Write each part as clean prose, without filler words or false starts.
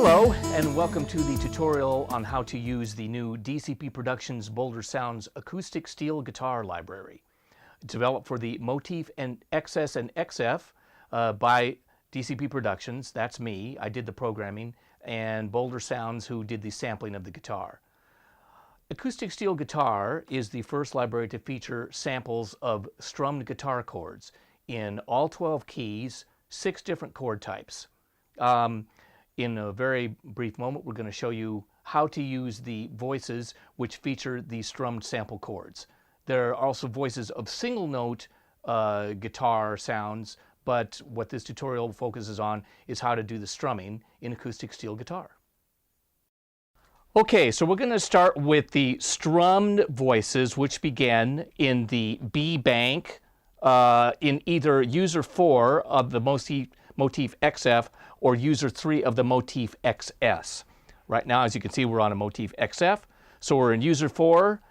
Hello, and welcome to the tutorial on how to use the new DCP Productions Boulder Sounds acoustic steel guitar library. Developed for the Motif and XS and XF by DCP Productions, that's me, I did the programming, and Boulder Sounds, who did the sampling of the guitar. Acoustic steel guitar is the first library to feature samples of strummed guitar chords in all 12 keys, 6 different chord types. In a very brief moment, we're going to show you how to use the voices which feature the strummed sample chords. There are also voices of single note guitar sounds, but what this tutorial focuses on is how to do the strumming in acoustic steel guitar. Okay, so we're going to start with the strummed voices, which begin in the B bank in either user 4 of the Motif XF or user 3 of the Motif XS. Right now, as you can see, we're on a Motif XF. So we're in user 4,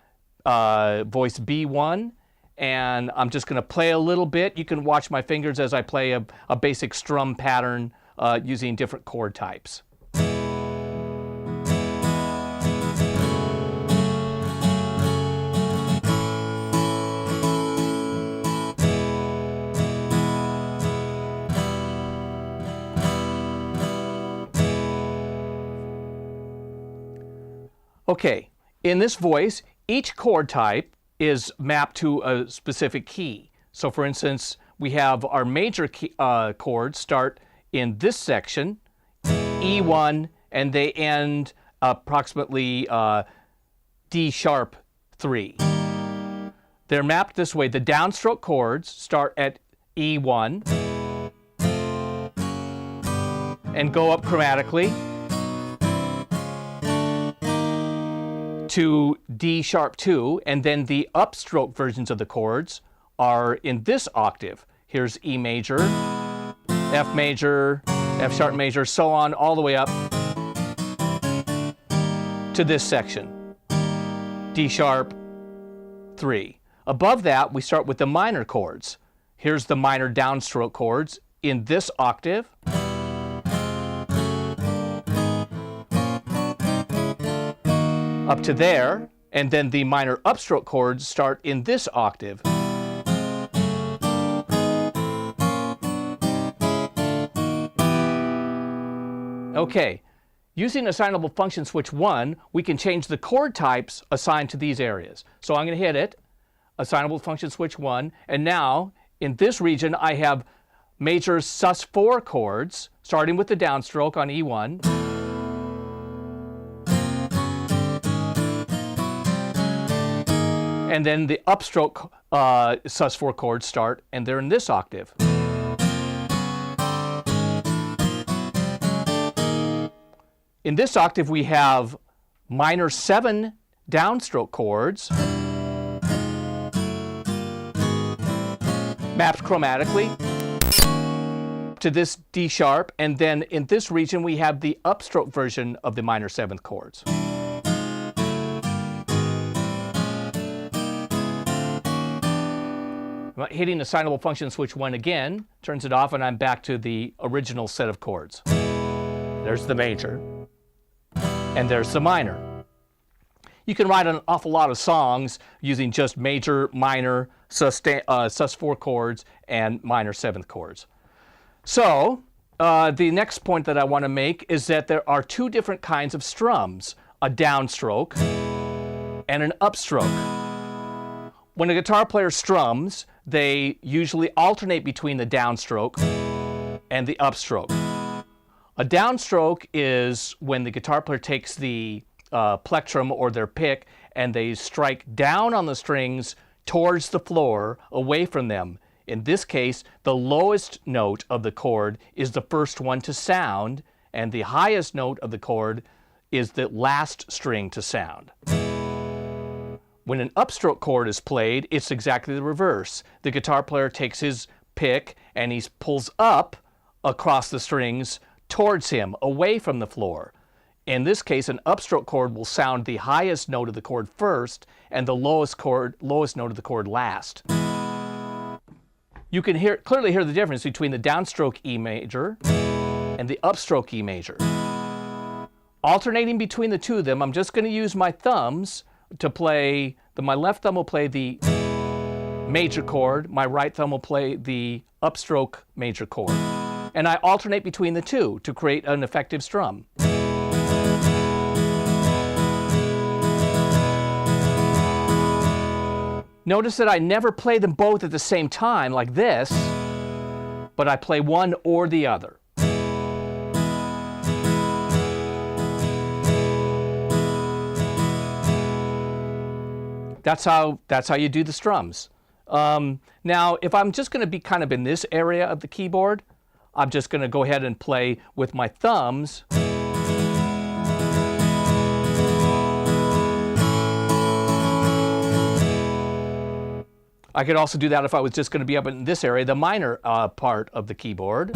voice B1, and I'm just going to play a little bit. You can watch my fingers as I play a basic strum pattern using different chord types. Okay, in this voice, each chord type is mapped to a specific key. So for instance, we have our major key, chords start in this section, E1, and they end approximately D sharp 3. They're mapped this way. The downstroke chords start at E1 and go up chromatically to D sharp 2, and then the upstroke versions of the chords are in this octave. Here's E major, F major, F sharp major, so on, all the way up to this section, D sharp 3. Above that, we start with the minor chords. Here's the minor downstroke chords in this octave. Up to there, and then the minor upstroke chords start in this octave. Okay, using assignable function switch 1, we can change the chord types assigned to these areas. So I'm going to hit it, assignable function switch 1, and now in this region I have major sus4 chords starting with the downstroke on E1. And then the upstroke sus4 chords start, and they're in this octave. In this octave, we have minor 7 downstroke chords mapped chromatically to this D sharp, and then in this region, we have the upstroke version of the minor 7th chords. Hitting assignable function switch 1 again turns it off, and I'm back to the original set of chords. There's the major, and there's the minor. You can write an awful lot of songs using just major, minor, sus4 chords, and minor 7th chords. So the next point that I want to make is that there are 2 different kinds of strums, a downstroke and an upstroke. When a guitar player strums, they usually alternate between the downstroke and the upstroke. A downstroke is when the guitar player takes the plectrum or their pick and they strike down on the strings towards the floor, away from them. In this case, the lowest note of the chord is the first one to sound, and the highest note of the chord is the last string to sound. When an upstroke chord is played, it's exactly the reverse. The guitar player takes his pick and he pulls up across the strings towards him, away from the floor. In this case, an upstroke chord will sound the highest note of the chord first and the lowest note of the chord last. You can clearly hear the difference between the downstroke E major and the upstroke E major. alternating between the two of them, I'm just going to use my thumbs to play, my left thumb will play the major chord, my right thumb will play the upstroke major chord. And I alternate between the two to create an effective strum. Notice that I never play them both at the same time like this, but I play one or the other. That's how you do the strums. Now, if I'm just going to be kind of in this area of the keyboard, I'm just going to go ahead and play with my thumbs. I could also do that if I was just going to be up in this area, the minor part of the keyboard.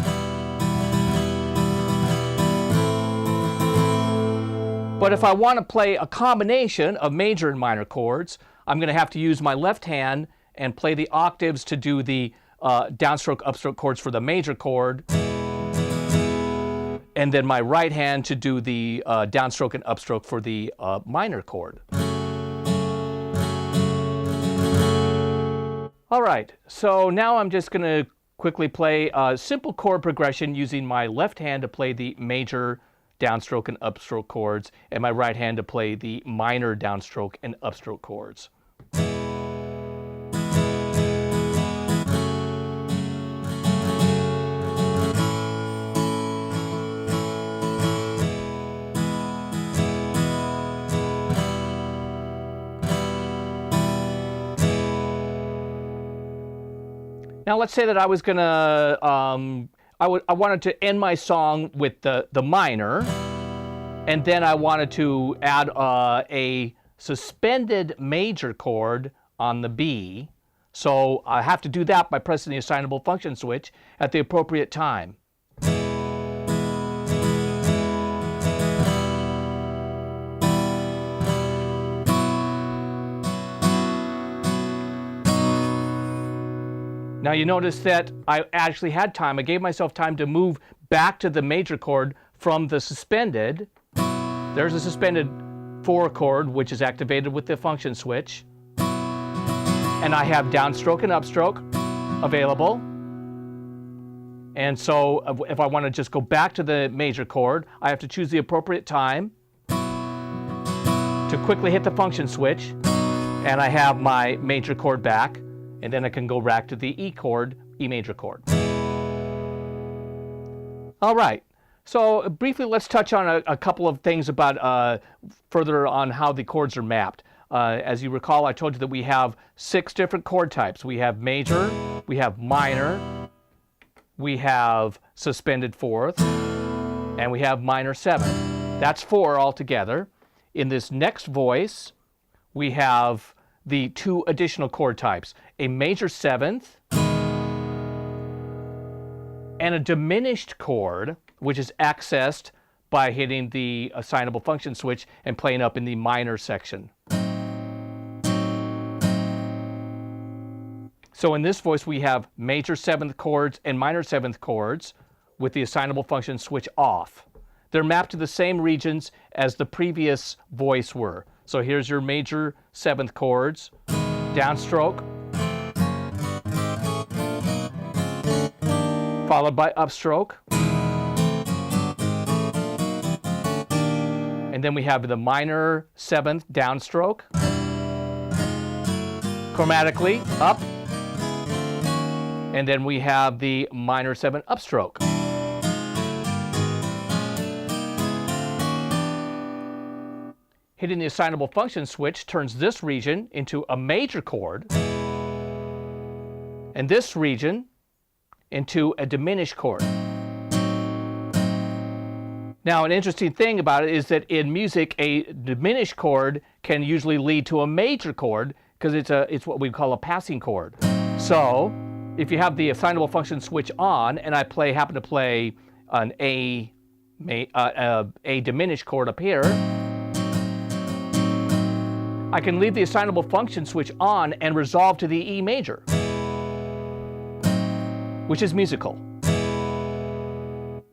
But if I want to play a combination of major and minor chords, I'm going to have to use my left hand and play the octaves to do the downstroke, upstroke chords for the major chord, and then my right hand to do the downstroke and upstroke for the minor chord. All right, so now I'm just going to quickly play a simple chord progression using my left hand to play the major downstroke and upstroke chords, and my right hand to play the minor downstroke and upstroke chords. Now let's say that I was gonna, I wanted to end my song with the minor, and then I wanted to add a suspended major chord on the B. So I have to do that by pressing the assignable function switch at the appropriate time. Now you notice that I actually had time. I gave myself time to move back to the major chord from the suspended. There's a suspended 4 chord, which is activated with the function switch. And I have downstroke and upstroke available. And so if I want to just go back to the major chord, I have to choose the appropriate time to quickly hit the function switch. And I have my major chord back. And then I can go back to the E chord, E major chord. All right, so briefly let's touch on a couple of things about further on how the chords are mapped. As you recall, I told you that we have 6 different chord types. We have major, we have minor, we have suspended 4th, and we have minor 7th. That's 4 altogether. In this next voice, we have the 2 additional chord types, a major 7th and a diminished chord, which is accessed by hitting the assignable function switch and playing up in the minor section. So in this voice, we have major 7th chords and minor 7th chords with the assignable function switch off. They're mapped to the same regions as the previous voice were. So here's your major 7th chords, downstroke, followed by upstroke. And then we have the minor 7th downstroke, chromatically up. And then we have the minor 7 upstroke. Hitting the assignable function switch turns this region into a major chord, and this region into a diminished chord. Now, an interesting thing about it is that in music, a diminished chord can usually lead to a major chord because it's what we call a passing chord. So, if you have the assignable function switch on, and I happen to play an A diminished chord up here, I can leave the assignable function switch on and resolve to the E major, which is musical.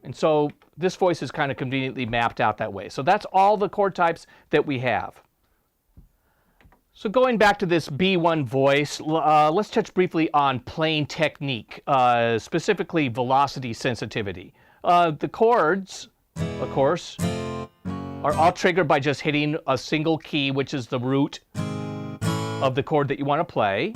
And so this voice is kind of conveniently mapped out that way. So that's all the chord types that we have. So going back to this B1 voice, let's touch briefly on playing technique, specifically velocity sensitivity. The chords, of course, are all triggered by just hitting a single key, which is the root of the chord that you want to play.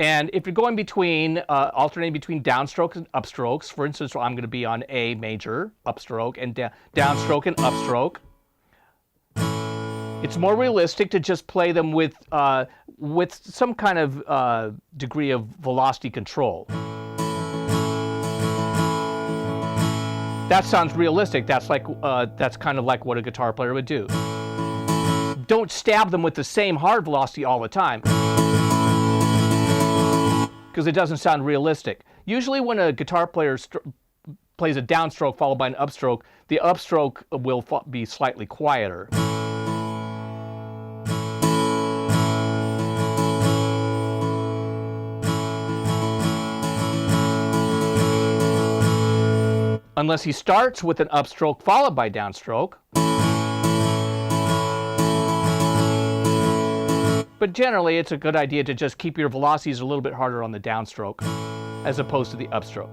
And if you're going between, alternating between downstrokes and upstrokes, for instance, I'm going to be on A major, upstroke, and downstroke and upstroke. It's more realistic to just play them with some kind of degree of velocity control. That sounds realistic. That's kind of like what a guitar player would do. Don't stab them with the same hard velocity all the time, because it doesn't sound realistic. Usually when a guitar player plays a downstroke followed by an upstroke, the upstroke will be slightly quieter. Unless he starts with an upstroke followed by downstroke. But generally, it's a good idea to just keep your velocities a little bit harder on the downstroke as opposed to the upstroke.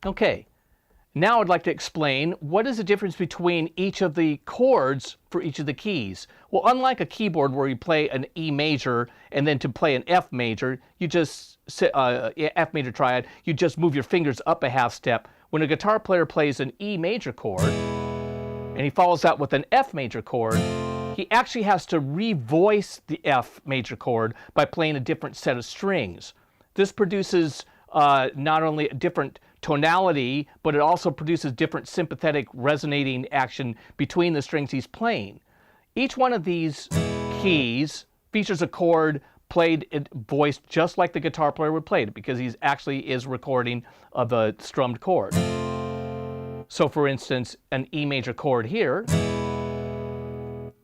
Okay, now I'd like to explain what is the difference between each of the chords for each of the keys. Well, unlike a keyboard where you play an E major and then to play an F major, you just F major triad, you just move your fingers up a half step. When a guitar player plays an E major chord and he follows that with an F major chord, he actually has to revoice the F major chord by playing a different set of strings. This produces not only a different tonality, but it also produces different sympathetic resonating action between the strings he's playing. Each one of these keys features a chord played and voiced just like the guitar player would play it, because he actually is recording of a strummed chord. So for instance, an E major chord here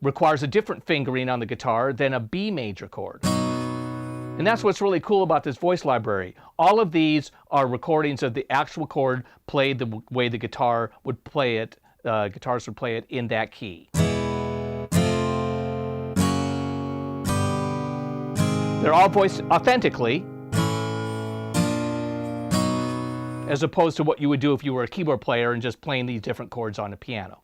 requires a different fingering on the guitar than a B major chord. And that's what's really cool about this voice library. All of these are recordings of the actual chord played the way the guitar would play it, guitarists would play it in that key. They're all voiced authentically, as opposed to what you would do if you were a keyboard player and just playing these different chords on a piano.